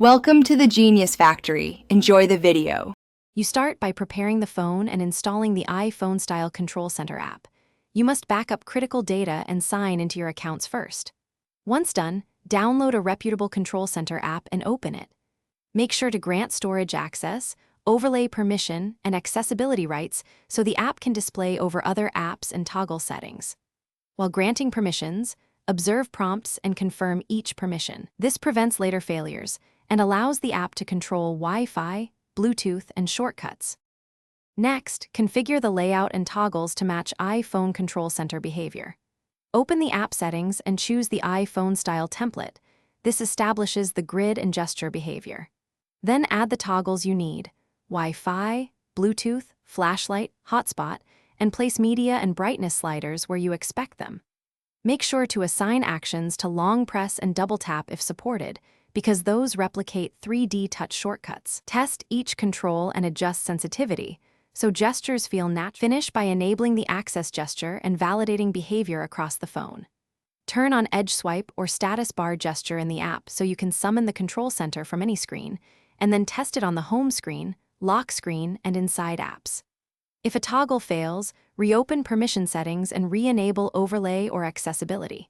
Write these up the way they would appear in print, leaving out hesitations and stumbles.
Welcome to the Genius Factory. Enjoy the video. You start by preparing the phone and installing the iPhone-style Control Center app. You must back up critical data and sign into your accounts first. Once done, download a reputable Control Center app and open it. Make sure to grant storage access, overlay permission, and accessibility rights so the app can display over other apps and toggle settings. While granting permissions, observe prompts and confirm each permission. This prevents later failures and allows the app to control Wi-Fi, Bluetooth, and shortcuts. Next, configure the layout and toggles to match iPhone Control Center behavior. Open the app settings and choose the iPhone-style template. This establishes the grid and gesture behavior. Then add the toggles you need: Wi-Fi, Bluetooth, flashlight, hotspot, and place media and brightness sliders where you expect them. Make sure to assign actions to long press and double tap if supported, because those replicate 3D touch shortcuts. Test each control and adjust sensitivity, so gestures feel natural. Finish by enabling the access gesture and validating behavior across the phone. Turn on edge swipe or status bar gesture in the app so you can summon the control center from any screen, and then test it on the home screen, lock screen, and inside apps. If a toggle fails, reopen permission settings and re-enable overlay or accessibility.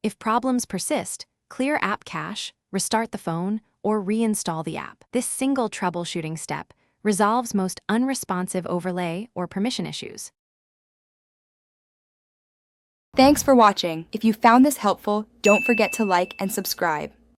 If problems persist, clear app cache, restart the phone, or reinstall the app. This single troubleshooting step resolves most unresponsive overlay or permission issues. Thanks for watching. If you found this helpful, don't forget to like and subscribe.